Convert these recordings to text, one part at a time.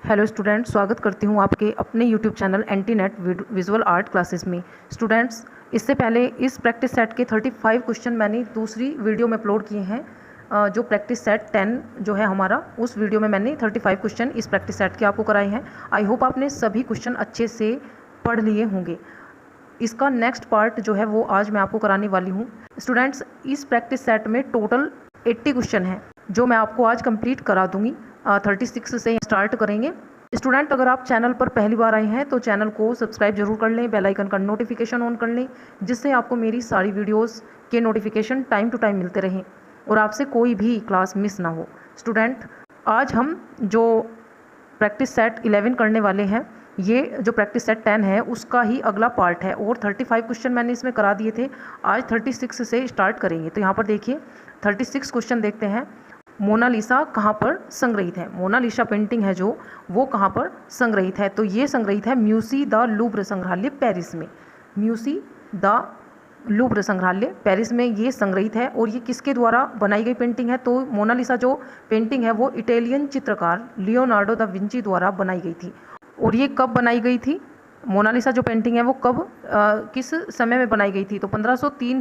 Hello students, स्वागत करती हूँ आपके अपने यूट्यूब चैनल एंटीनेट विजुअल आर्ट क्लासेस में। स्टूडेंट्स, इससे पहले इस प्रैक्टिस सेट के 35 क्वेश्चन मैंने दूसरी वीडियो में अपलोड किए हैं। जो प्रैक्टिस सेट 10 जो है हमारा, उस वीडियो में मैंने 35 क्वेश्चन इस प्रैक्टिस सेट के आपको कराए हैं। आई होप आपने सभी क्वेश्चन अच्छे से पढ़ लिए होंगे। इसका नेक्स्ट पार्ट जो है वो आज मैं आपको कराने वाली हूँ। स्टूडेंट्स, इस प्रैक्टिस सेट में टोटल 80 क्वेश्चन हैं जो मैं आपको आज कंप्लीट करा दूंगी। 36 से स्टार्ट करेंगे। स्टूडेंट, अगर आप चैनल पर पहली बार आए हैं तो चैनल को सब्सक्राइब जरूर कर लें, बेल आइकन का नोटिफिकेशन ऑन कर लें, जिससे आपको मेरी सारी वीडियोस के नोटिफिकेशन टाइम टू टाइम मिलते रहें और आपसे कोई भी क्लास मिस ना हो। स्टूडेंट, आज हम जो प्रैक्टिस सेट 11 करने वाले हैं, ये जो प्रैक्टिस सेट 10 है उसका ही अगला पार्ट है और 35 क्वेश्चन मैंने इसमें करा दिए थे। आज 36 से स्टार्ट करेंगे। तो यहाँ पर देखिए 36 क्वेश्चन देखते हैं। मोनालिसा कहाँ पर संग्रहित है? मोनालिसा पेंटिंग है जो, वो कहाँ पर संग्रहित है? तो ये संग्रहित है म्यूसी द लूव्र संग्रहालय पेरिस में। म्यूसी द लूव्र संग्रहालय पेरिस में ये संग्रहित है। और ये किसके द्वारा बनाई गई पेंटिंग है? तो मोनालिसा जो पेंटिंग है वो इटालियन चित्रकार लियोनार्डो दा विंची द्वारा बनाई गई थी। और ये कब बनाई गई थी? मोनालिसा जो पेंटिंग है वो कब किस समय में बनाई गई थी? तो 1503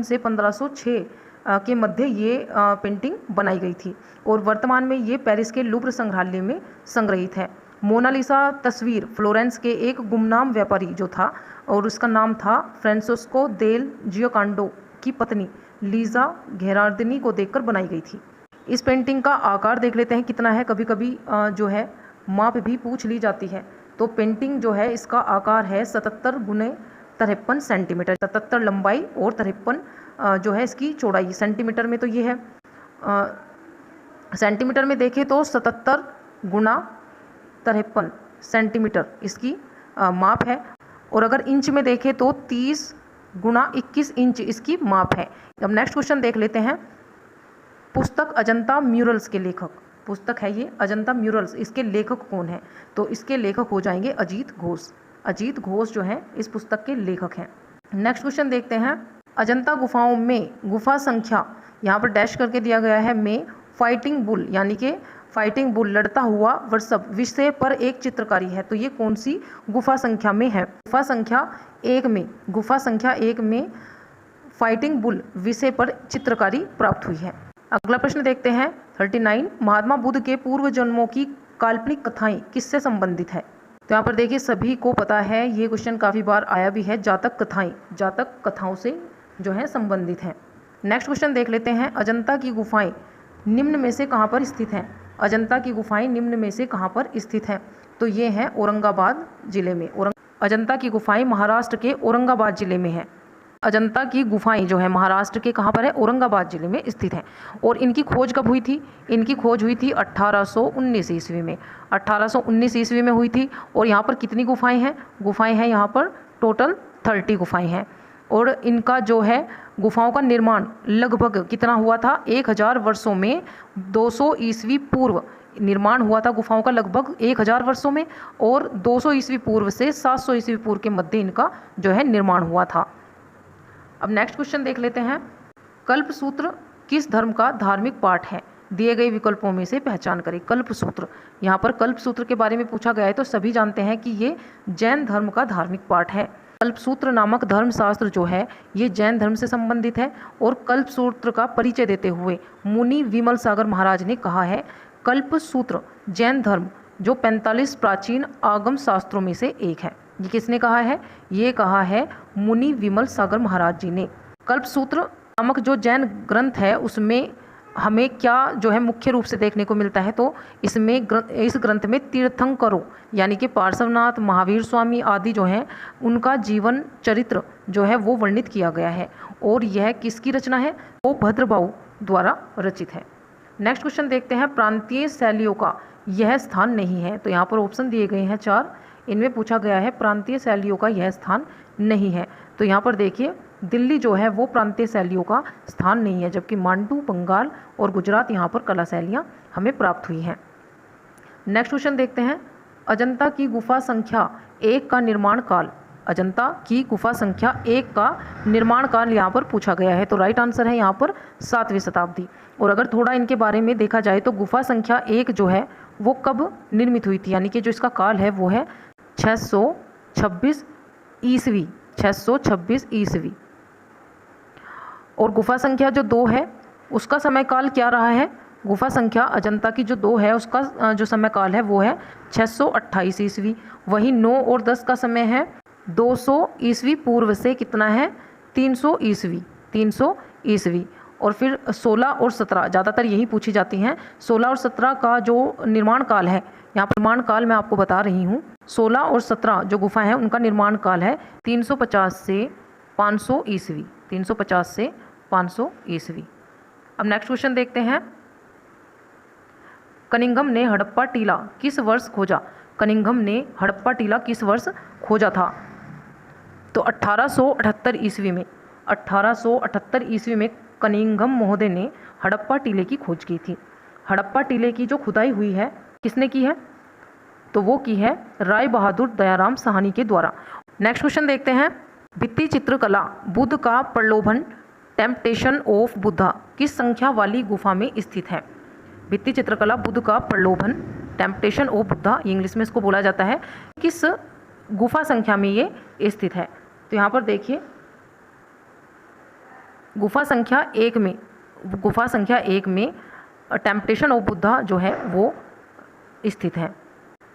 से 1506 के मध्य ये पेंटिंग बनाई गई थी और वर्तमान में ये पेरिस के लूव्र संग्रहालय में संग्रहित है। मोनालिसा तस्वीर फ्लोरेंस के एक गुमनाम व्यापारी जो था और उसका नाम था फ्रांसेस्को देल जियोकांडो की पत्नी लीजा घेरार्दिनी को देखकर बनाई गई थी। इस पेंटिंग का आकार देख लेते हैं कितना है। कभी कभी जो है माप भी पूछ ली जाती है। तो पेंटिंग जो है इसका आकार है 77 गुने 53 सेंटीमीटर। 77 लंबाई और 53 जो है इसकी चौड़ाई। सेंटीमीटर में तो ये है, सेंटीमीटर में देखें तो 77 गुना 53 सेंटीमीटर इसकी माप है। और अगर इंच में देखें तो 30 गुना 21 इंच इसकी माप है। अब नेक्स्ट क्वेश्चन देख लेते हैं। पुस्तक अजंता म्यूरल्स के लेखक, पुस्तक है ये अजंता म्यूरल्स, इसके लेखक कौन है? तो इसके लेखक हो जाएंगे अजीत घोष। अजीत घोष जो है इस पुस्तक के लेखक हैं। नेक्स्ट क्वेश्चन देखते हैं। अजंता गुफाओं में गुफा संख्या, यहाँ पर डैश करके दिया गया है, में फाइटिंग बुल यानी कि फाइटिंग बुल लड़ता हुआ वृषभ विषय पर एक चित्रकारी है। तो ये कौन सी गुफा संख्या में है? गुफा संख्या 1 में, गुफा संख्या 1 में फाइटिंग बुल विषय पर चित्रकारी प्राप्त हुई है। अगला प्रश्न देखते हैं 39। महात्मा बुद्ध के पूर्व जन्मों की काल्पनिक कथाएं किससे संबंधित है? तो यहाँ पर देखिए सभी को पता है, ये क्वेश्चन काफ़ी बार आया भी है, जातक कथाएं, जातक कथाओं से जो है संबंधित हैं। नेक्स्ट क्वेश्चन देख लेते हैं। अजंता की गुफाएं निम्न में से कहाँ पर स्थित हैं? अजंता की गुफाएं निम्न में से कहाँ पर स्थित हैं? तो ये हैं औरंगाबाद जिले में। अजंता की गुफाएं महाराष्ट्र के औरंगाबाद जिले में है। अजंता की गुफाएं जो है महाराष्ट्र के कहाँ पर है? औरंगाबाद जिले में स्थित हैं। और इनकी खोज कब हुई थी? इनकी खोज हुई थी 1819 ईस्वी में। 1819 ईस्वी में हुई थी। और यहाँ पर कितनी गुफाएं हैं? गुफाएं हैं यहाँ पर टोटल 30 गुफाएं हैं। और इनका जो है गुफाओं का निर्माण लगभग कितना हुआ था? 1000 वर्षों में 200 ईस्वी पूर्व निर्माण हुआ था गुफाओं का, लगभग 1000 वर्षों में। और 200 ईस्वी पूर्व से 700 ईस्वी पूर्व के मध्य इनका जो है निर्माण हुआ था। अब नेक्स्ट क्वेश्चन देख लेते हैं। कल्पसूत्र किस धर्म का धार्मिक पाठ है? दिए गए विकल्पों में से पहचान करें। कल्पसूत्र, यहाँ पर कल्पसूत्र के बारे में पूछा गया है तो सभी जानते हैं कि ये जैन धर्म का धार्मिक पाठ है। कल्पसूत्र नामक धर्मशास्त्र जो है ये जैन धर्म से संबंधित है। और कल्पसूत्र का परिचय देते हुए मुनि विमल सागर महाराज ने कहा है, कल्पसूत्र जैन धर्म जो 45 प्राचीन आगम शास्त्रों में से एक है। ये किसने कहा है? ये कहा है मुनि विमल सागर महाराज जी ने। कल्पसूत्र नामक जो जैन ग्रंथ है उसमें हमें क्या जो है मुख्य रूप से देखने को मिलता है? तो इसमें इस ग्रंथ में तीर्थंकरों यानी कि पार्श्वनाथ, महावीर स्वामी आदि जो हैं उनका जीवन चरित्र जो है वो वर्णित किया गया है। और यह किसकी रचना है? वो भद्रबाहु द्वारा रचित है। नेक्स्ट क्वेश्चन देखते हैं। प्रांतीय शैलियों का यह स्थान नहीं है। तो यहाँ पर ऑप्शन दिए गए हैं 4, इनमें पूछा गया है प्रांतीय शैलियों का यह स्थान नहीं है। तो यहाँ पर देखिए दिल्ली जो है वो प्रांतीय शैलियों का स्थान नहीं है, जबकि मांडू, बंगाल और गुजरात यहाँ पर कला शैलियाँ हमें प्राप्त हुई हैं। नेक्स्ट क्वेश्चन देखते हैं। अजंता की गुफा संख्या 1 का निर्माण काल, अजंता की गुफा संख्या 1 का निर्माण काल यहाँ पर पूछा गया है। तो राइट आंसर है यहाँ पर 7वीं शताब्दी। और अगर थोड़ा इनके बारे में देखा जाए तो गुफा संख्या 1 जो है वो कब निर्मित हुई थी, यानी कि जो इसका काल है वो है 626 ईस्वी, 626 ईस्वी। और गुफा संख्या जो 2 है उसका समय काल क्या रहा है, गुफा संख्या अजंता की जो 2 है उसका जो समय काल है वो है 628 ईस्वी। वही 9 और 10 का समय है 200 ईस्वी पूर्व से कितना है 300 ईस्वी, 300 ईस्वी। और फिर 16 और 17 ज़्यादातर यही पूछी जाती हैं। 16 और 17 का जो निर्माण काल है, यहाँ पर निर्माण काल मैं आपको बता रही हूँ। 16 और 17 जो गुफाएं हैं उनका निर्माण काल है 350 से 500 ईस्वी, 350 से 500 ईस्वी। अब नेक्स्ट क्वेश्चन देखते हैं। कनिंघम ने हड़प्पा टीला किस वर्ष खोजा, कनिंघम ने हड़प्पा टीला किस वर्ष खोजा था, तो 1878 ईस्वी में, 1878 ईस्वी में कनिंघम महोदय ने हड़प्पा टीले की खोज की थी। हड़प्पा टीले की जो खुदाई हुई है किसने की है, तो वो की है राय बहादुर दयाराम साहनी के द्वारा। नेक्स्ट क्वेश्चन देखते हैं। भित्ति चित्रकला बुद्ध का प्रलोभन टेम्पटेशन ऑफ बुद्धा किस संख्या वाली गुफा में स्थित है। भित्ति चित्रकला बुद्ध का प्रलोभन टेम्पटेशन ऑफ बुद्धा, इंग्लिश में इसको बोला जाता है, किस गुफा संख्या में ये स्थित है। तो यहाँ पर देखिए गुफा संख्या 1 में, गुफा संख्या 1 में टेम्पटेशन ऑफ बुद्धा जो है वो स्थित है।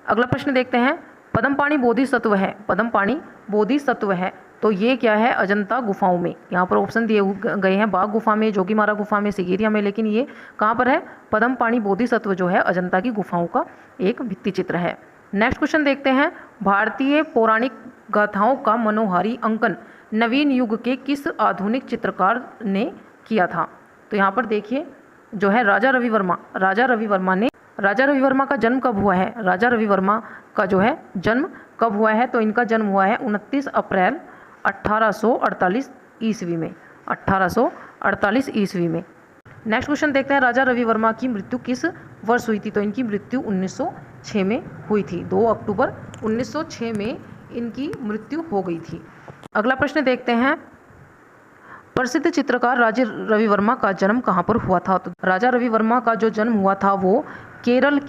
अगला प्रश्न देखते हैं। पद्मपाणि बोधिसत्व है, पद्मपाणि बोधिसत्व है, तो ये क्या है अजंता गुफाओं में। यहाँ पर ऑप्शन दिए गए हैं बाघ गुफा में, जोगीमारा गुफा में, सिगेरिया में, लेकिन ये कहाँ पर है, पद्मपाणि बोधिसत्व जो है अजंता की गुफाओं का एक भित्ति चित्र है। नेक्स्ट क्वेश्चन देखते हैं। भारतीय पौराणिक गाथाओं का मनोहारी अंकन नवीन युग के किस आधुनिक चित्रकार ने किया था। तो यहाँ पर देखिए जो है राजा रवि वर्मा, राजा रवि वर्मा ने, राजा रवि वर्मा का जन्म कब हुआ है, राजा रवि वर्मा का जो है जन्म कब हुआ है, तो इनका जन्म हुआ है 29 अप्रैल 1848 ईस्वी में, 1848 ईस्वी में। नेक्स्ट क्वेश्चन देखते हैं। राजा रवि वर्मा की मृत्यु किस वर्ष हुई थी, तो इनकी मृत्यु 1906 में हुई थी, 2 अक्टूबर 1906 में इनकी मृत्यु हो गई थी। अगला प्रश्न देखते हैं। प्रसिद्ध चित्रकार राजा रवि वर्मा का जन्म कहाँ पर हुआ था, तो राजा रवि वर्मा का जो जन्म हुआ था वो केरल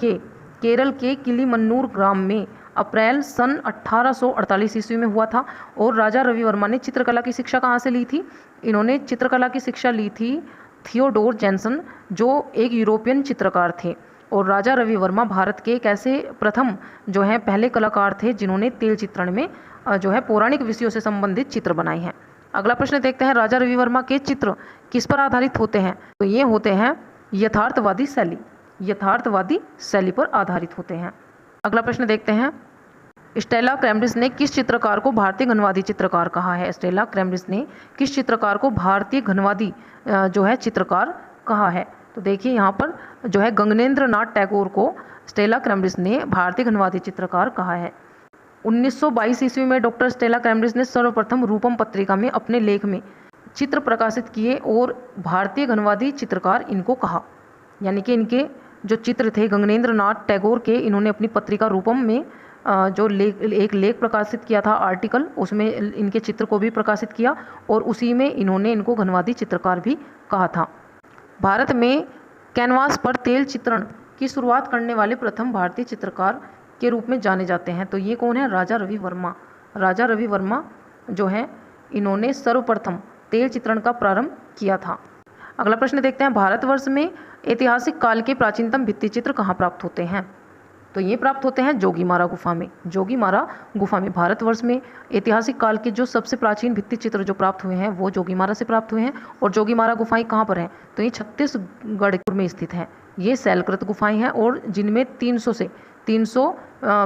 के किलीमन्नूर ग्राम में अप्रैल सन 1848 ईस्वी में हुआ था। और राजा रवि वर्मा ने चित्रकला की शिक्षा कहाँ से ली थी, इन्होंने चित्रकला की शिक्षा ली थी थियोडोर जैनसन जो एक यूरोपियन चित्रकार थे। और राजा रवि वर्मा भारत के एक ऐसे प्रथम जो है पहले कलाकार थे जिन्होंने तेल चित्रण में जो है पौराणिक विषयों से संबंधित चित्र बनाए हैं। अगला प्रश्न देखते हैं। राजा रवि वर्मा के चित्र किस पर आधारित होते हैं, तो ये होते हैं यथार्थवादी शैली, यथार्थवादी शैली पर आधारित होते हैं। अगला प्रश्न देखते हैं। स्टेला क्रेमरिस ने किस चित्रकार को भारतीय घनवादी चित्रकार कहा है, स्टेला क्रेमरिस ने किस चित्रकार को भारतीय घनवादी जो है चित्रकार कहा है, तो देखिए यहाँ पर जो है गगनेंद्र नाथ टैगोर को स्टेला क्रेमरिस ने भारतीय घनवादी चित्रकार कहा है। 1922 ईस्वी में डॉक्टर स्टेला क्रेमरिस ने सर्वप्रथम रूपम पत्रिका में अपने लेख में चित्र प्रकाशित किए और भारतीय घनवादी चित्रकार इनको कहा, यानी कि इनके जो चित्र थे गगनेंद्र नाथ टैगोर के, इन्होंने अपनी पत्रिका रूपम में जो एक लेख प्रकाशित किया था आर्टिकल, उसमें इनके चित्र को भी प्रकाशित किया और उसी में इन्होंने इनको घनवादी चित्रकार भी कहा था। भारत में कैनवास पर तेल चित्रण की शुरुआत करने वाले प्रथम भारतीय चित्रकार के रूप में जाने जाते हैं, तो ये कौन है, राजा रवि वर्मा। राजा रवि वर्मा जो है इन्होंने सर्वप्रथम तेल चित्रण का प्रारंभ किया था। अगला प्रश्न देखते हैं। भारतवर्ष में ऐतिहासिक काल के प्राचीनतम भित्ति चित्र कहाँ प्राप्त होते हैं, तो ये प्राप्त होते हैं जोगीमारा गुफा में, जोगीमारा गुफा में। भारतवर्ष में ऐतिहासिक काल के जो सबसे प्राचीन भित्ति चित्र जो प्राप्त हुए हैं वो जोगीमारा से प्राप्त हुए हैं। और जोगीमारा गुफाएं कहाँ पर हैं, तो ये छत्तीसगढ़ में स्थित हैं। ये शैलकृत गुफाएं हैं और जिनमें 300 से 300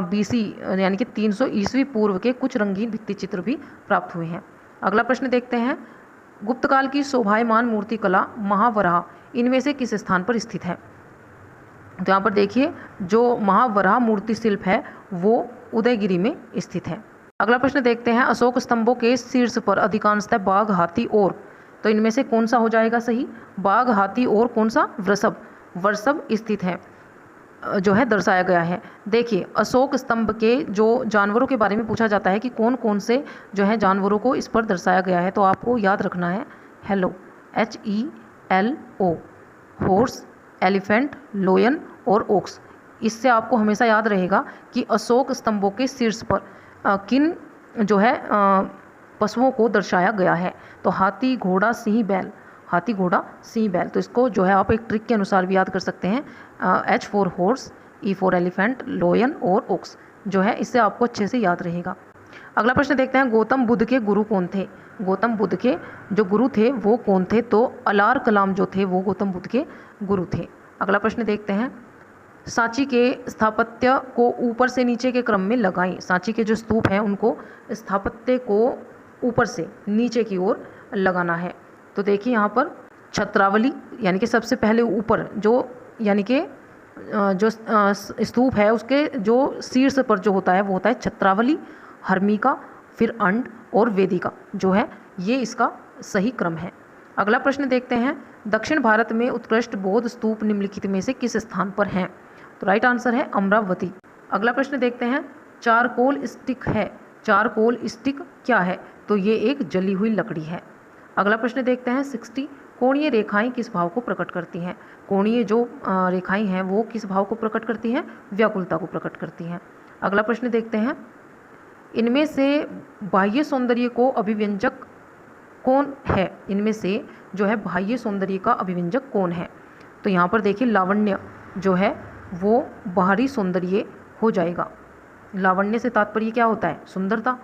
BC यानी कि 300 ईस्वी पूर्व के कुछ रंगीन भित्ति चित्र भी प्राप्त हुए हैं। अगला प्रश्न देखते हैं। गुप्त काल की शोभायमान मूर्ति कला महावराह इनमें से किस स्थान पर स्थित है, तो यहाँ पर देखिए जो महावराह मूर्ति शिल्प है वो उदयगिरी में स्थित है। अगला प्रश्न देखते हैं। अशोक स्तंभों के शीर्ष पर अधिकांशतः बाघ, हाथी और, तो इनमें से कौन सा हो जाएगा सही, बाघ, हाथी और कौन सा, वृषभ, वृषभ स्थित है जो है दर्शाया गया है। देखिए अशोक स्तंभ के जो जानवरों के बारे में पूछा जाता है कि कौन कौन से जो है जानवरों को इस पर दर्शाया गया है, तो आपको याद रखना है HELO, HELO, हॉर्स, एलिफेंट, लोयन और ओक्स, इससे आपको हमेशा याद रहेगा कि अशोक स्तंभों के शीर्ष पर किन जो है पशुओं को दर्शाया गया है। तो हाथी, घोड़ा, सिंह, बैल। हाथी, घोड़ा, सिंह, बैल। तो इसको जो है आप एक ट्रिक के अनुसार भी याद कर सकते हैं। H for horse, E for elephant, लोयन और ओक्स जो है, इससे आपको अच्छे से याद रहेगा। अगला प्रश्न देखते हैं, गौतम बुद्ध के गुरु कौन थे? गौतम बुद्ध के जो गुरु थे वो कौन थे? तो अलार कलाम जो थे वो गौतम बुद्ध के गुरु थे। अगला प्रश्न देखते हैं, सांची के स्थापत्य को ऊपर से नीचे के क्रम में लगाएं। सांची के जो स्तूप हैं उनको स्थापत्य को ऊपर से नीचे की ओर लगाना है। तो देखिए यहाँ पर छत्रावली यानी कि सबसे पहले ऊपर जो यानी कि जो स्तूप है उसके जो शीर्ष पर जो होता है वो होता है छत्रावली, हर्मिका, फिर अंड और वेदिका जो है, ये इसका सही क्रम है। अगला प्रश्न देखते हैं, दक्षिण भारत में उत्कृष्ट बौद्ध स्तूप निम्नलिखित में से किस स्थान पर हैं? तो राइट आंसर है अमरावती। अगला प्रश्न देखते हैं, चारकोल स्टिक है। चारकोल स्टिक क्या है? तो ये एक जली हुई लकड़ी है। अगला प्रश्न देखते हैं 60, कोणीय रेखाएं किस भाव को प्रकट करती हैं? कोणीय जो रेखाएं हैं वो किस भाव को प्रकट करती हैं? व्याकुलता को प्रकट करती हैं। अगला प्रश्न देखते हैं, इनमें से बाह्य सौंदर्य को अभिव्यंजक कौन है? इनमें से जो है बाह्य सौंदर्य का अभिव्यंजक कौन है? तो यहाँ पर देखिए लावण्य जो है वो बाहरी सौंदर्य हो जाएगा। लावण्य से तात्पर्य क्या होता है? सुंदरता।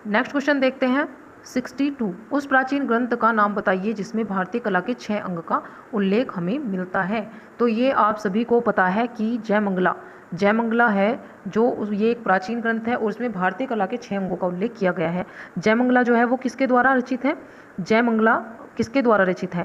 नेक्स्ट क्वेश्चन देखते हैं 62, उस प्राचीन ग्रंथ का नाम बताइए जिसमें भारतीय कला के 6 अंग का उल्लेख हमें मिलता है। तो ये आप सभी को पता है कि जयमंगला, जयमंगला है जो ये एक प्राचीन ग्रंथ है और उसमें भारतीय कला के 6 अंगों का उल्लेख किया गया है। जयमंगला जो है वो किसके द्वारा रचित है? जयमंगला किसके द्वारा रचित है?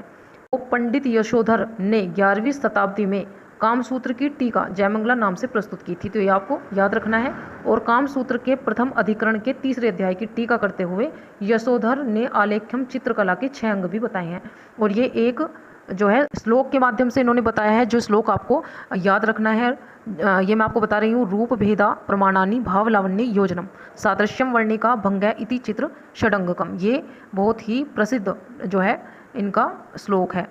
वो पंडित यशोधर ने 11वीं शताब्दी में कामसूत्र की टीका जयमंगला नाम से प्रस्तुत की थी। तो ये आपको याद रखना है। और कामसूत्र के प्रथम अधिकरण के 3रे अध्याय की टीका करते हुए यशोधर ने आलेख्यम चित्रकला के 6 अंग भी बताए हैं। और ये एक जो है श्लोक के माध्यम से इन्होंने बताया है, जो श्लोक आपको याद रखना है। ये मैं आपको बता रही हूँ, रूप भेदा प्रमाणानि भाव लावण्य योजनम सादृश्यम वर्णिका भंगय इति चित्र षडंगकम। ये बहुत ही प्रसिद्ध जो है इनका श्लोक है।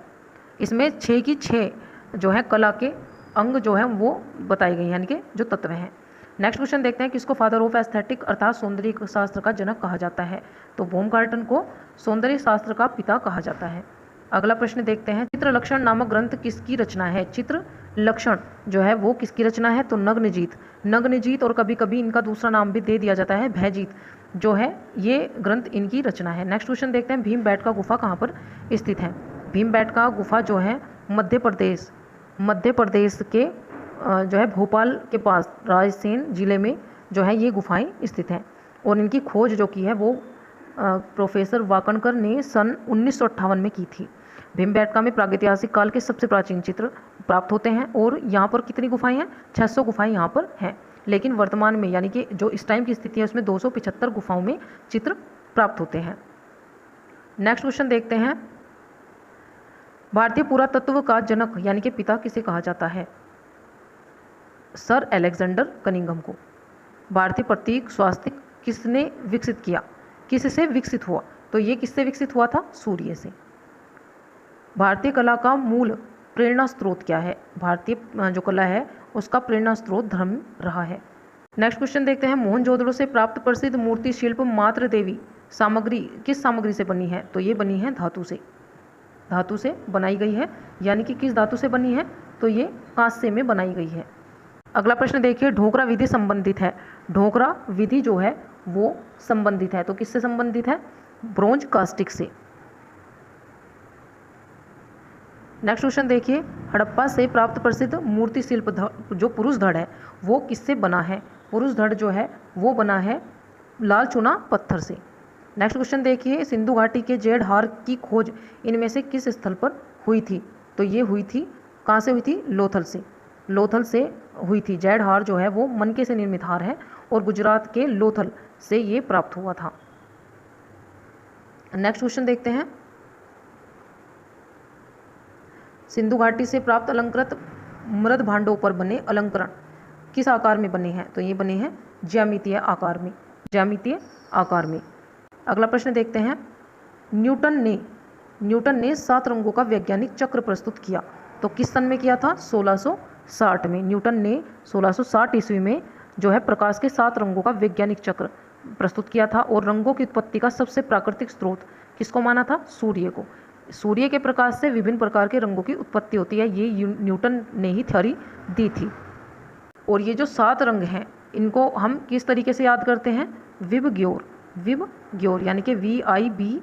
इसमें 6 की 6 जो है कला के अंग जो है वो बताए गए हैं, यानी कि जो तत्व हैं। नेक्स्ट क्वेश्चन देखते हैं, किसको फादर ऑफ एस्थेटिक अर्थात सौंदर्य शास्त्र का जनक कहा जाता है? तो बाउमगार्टन को सौंदर्य शास्त्र का पिता कहा जाता है। अगला प्रश्न देखते हैं, चित्र लक्षण नामक ग्रंथ किसकी रचना है? चित्र लक्षण जो है वो किसकी रचना है? तो नग्नजीत। नग्नजीत, और कभी कभी इनका दूसरा नाम भी दे दिया जाता है भयजीत, जो है ये ग्रंथ इनकी रचना है। नेक्स्ट क्वेश्चन देखते हैं, भीमबेटका गुफा कहाँ पर स्थित है? भीमबेटका गुफा जो है मध्य प्रदेश के जो है भोपाल के पास रायसेन जिले में जो है ये गुफाएं स्थित हैं। और इनकी खोज जो की है वो प्रोफेसर वाकणकर ने सन 1958 में की थी। भीमबेटका में प्रागैतिहासिक काल के सबसे प्राचीन चित्र प्राप्त होते हैं। और यहाँ पर कितनी गुफाएं हैं? 600 गुफाएं यहाँ पर हैं। लेकिन वर्तमान में यानी कि जो इस टाइम की स्थिति है उसमें 275 गुफाओं में चित्र प्राप्त होते हैं। नेक्स्ट क्वेश्चन देखते हैं, भारतीय पुरातत्व का जनक यानी कि पिता किसे कहा जाता है? सर अलेक्जेंडर कनिंघम को। भारतीय प्रतीक स्वास्तिक किसने विकसित किया? किससे विकसित हुआ? तो ये किससे विकसित हुआ था? सूर्य से। भारतीय कला का मूल प्रेरणा स्रोत क्या है? भारतीय जो कला है उसका प्रेरणा स्रोत धर्म रहा है। नेक्स्ट क्वेश्चन देखते हैं, मोहनजोदड़ो से प्राप्त प्रसिद्ध मूर्ति शिल्प मात्र देवी सामग्री किस सामग्री से बनी है? तो ये बनी है धातु से। धातु से बनाई गई है, यानी कि किस धातु से बनी है? तो ये कांस्य में बनाई गई है। अगला प्रश्न देखिए, ढोकरा विधि संबंधित है। ढोकरा विधि जो है वो संबंधित है, तो किससे संबंधित है? ब्रोंज कास्टिक से। नेक्स्ट क्वेश्चन देखिए, हड़प्पा से प्राप्त प्रसिद्ध मूर्ति शिल्प जो पुरुष धड़ है वो किससे बना है? पुरुष धड़ जो है वो बना है लाल चूना पत्थर से। नेक्स्ट क्वेश्चन देखिए, सिंधु घाटी के जेड हार की खोज इनमें से किस स्थल पर हुई थी? तो ये हुई थी, कहाँ से हुई थी? लोथल से। लोथल से हुई थी। जेड हार जो है वो मनके से निर्मित हार है और गुजरात के लोथल से ये प्राप्त हुआ था। नेक्स्ट क्वेश्चन देखते हैं, सिंधु घाटी से प्राप्त अलंकृत मृद भांडों पर बने अलंकरण किस आकार में बने हैं? तो ये बने हैं ज्यामितीय आकार में। ज्यामितीय आकार में। अगला प्रश्न देखते हैं, न्यूटन ने 7 रंगों का वैज्ञानिक चक्र प्रस्तुत किया, तो किस सन में किया था? 1660 में न्यूटन ने 1660 ईस्वी में जो है प्रकाश के 7 रंगों का वैज्ञानिक चक्र प्रस्तुत किया था। और रंगों की उत्पत्ति का सबसे प्राकृतिक स्रोत किसको माना था? सूर्य को। सूर्य के प्रकाश से विभिन्न प्रकार के रंगों की उत्पत्ति होती है, ये न्यूटन ने ही थ्योरी दी थी। और ये जो 7 रंग हैं इनको हम किस तरीके से याद करते हैं? विबग्योर, विबग्योर यानी कि VIBGYOR।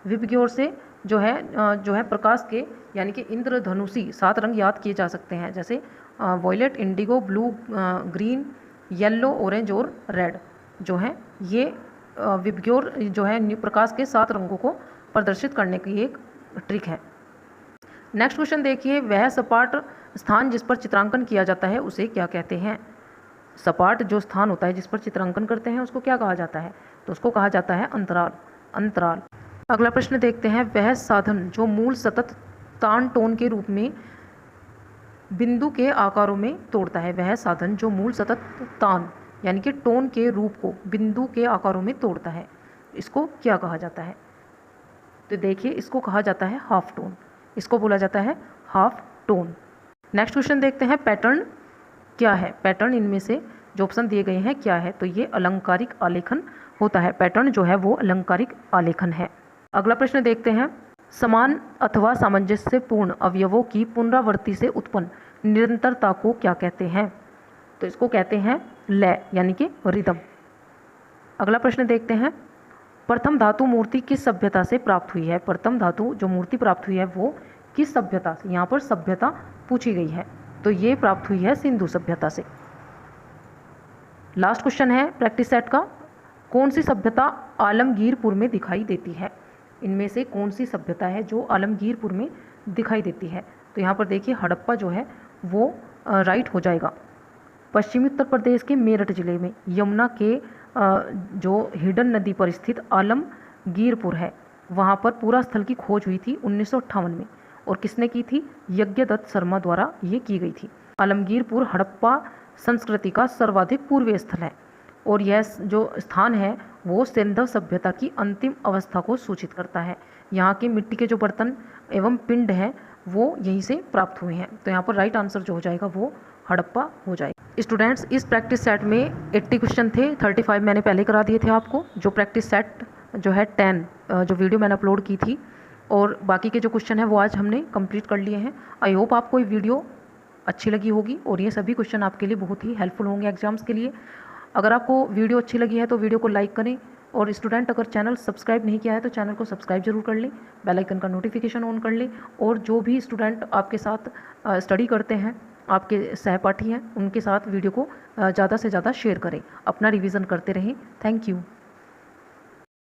विबग्योर से जो है प्रकाश के यानी कि इंद्रधनुषी 7 रंग याद किए जा सकते हैं, जैसे violet, indigo, blue, green, yellow, orange और रेड जो है ये विबग्योर जो है प्रकाश के 7 रंगों को प्रदर्शित करने की एक ट्रिक है। नेक्स्ट क्वेश्चन देखिए, वह सपाट स्थान जिस पर चित्रांकन किया जाता है उसे क्या कहते हैं? सपाट जो स्थान होता है जिस पर चित्रांकन करते हैं उसको क्या कहा जाता है? तो उसको कहा जाता है अंतराल, अंतराल। अगला प्रश्न देखते हैं, वह साधन जो मूल सतत तान टोन के रूप में बिंदु के आकारों में तोड़ता है, वह साधन जो मूल सतत तान यानी कि टोन के रूप को बिंदु के आकारों में तोड़ता है, इसको क्या कहा जाता है? तो देखिए इसको कहा जाता है हाफ टोन, इसको बोला जाता है हाफ टोन। नेक्स्ट क्वेश्चन देखते हैं, पैटर्न क्या है? पैटर्न इनमें से जो ऑप्शन दिए गए हैं क्या है? तो ये अलंकारिक आलेखन होता है। पैटर्न जो है वो अलंकारिक आलेखन है। अगला प्रश्न देखते हैं, समान अथवा सामंजस्यपूर्ण अवयवों की पुनरावृत्ति से उत्पन्न निरंतरता को क्या कहते हैं? तो इसको कहते हैं लय यानी कि रिदम। अगला प्रश्न देखते हैं, प्रथम धातु मूर्ति किस सभ्यता से प्राप्त हुई है? प्रथम धातु जो मूर्ति प्राप्त हुई है वो किस सभ्यता से? यहाँ पर सभ्यता पूछी गई है, तो ये प्राप्त हुई है सिंधु सभ्यता से। लास्ट क्वेश्चन है प्रैक्टिस सेट का, कौन सी सभ्यता आलमगीरपुर में दिखाई देती है? इनमें से कौन सी सभ्यता है जो आलमगीरपुर में दिखाई देती है? तो यहाँ पर देखिए हड़प्पा जो है वो राइट हो जाएगा। पश्चिमी उत्तर प्रदेश के मेरठ जिले में यमुना के जो हिडन नदी पर स्थित आलमगीरपुर है, वहाँ पर पूरा स्थल की खोज हुई थी 1958 में। और किसने की थी? यज्ञदत्त शर्मा द्वारा ये की गई थी। आलमगीरपुर हड़प्पा संस्कृति का सर्वाधिक पूर्वीय स्थल है और यह जो स्थान है वो सिंधु सभ्यता की अंतिम अवस्था को सूचित करता है। यहाँ के मिट्टी के जो बर्तन एवं पिंड हैं वो यहीं से प्राप्त हुए हैं। तो यहाँ पर राइट आंसर जो हो जाएगा वो हड़प्पा हो जाएगा। स्टूडेंट्स, इस प्रैक्टिस सेट में 80 क्वेश्चन थे, 35 मैंने पहले करा दिए थे आपको। जो प्रैक्टिस सेट जो है 10 जो वीडियो मैंने अपलोड की थी, और बाकी के जो क्वेश्चन हैं वो आज हमने कंप्लीट कर लिए हैं। आई होप आपको ये वीडियो अच्छी लगी होगी और ये सभी क्वेश्चन आपके लिए बहुत ही हेल्पफुल होंगे एग्जाम्स के लिए। अगर आपको वीडियो अच्छी लगी है तो वीडियो को लाइक करें, और स्टूडेंट अगर चैनल सब्सक्राइब नहीं किया है तो चैनल को सब्सक्राइब जरूर कर लें, बेल आइकन का नोटिफिकेशन ऑन कर लें। और जो भी स्टूडेंट आपके साथ स्टडी करते हैं, आपके सहपाठी हैं, उनके साथ वीडियो को ज़्यादा से ज़्यादा शेयर करें। अपना रिवीजन करते रहें। Thank you.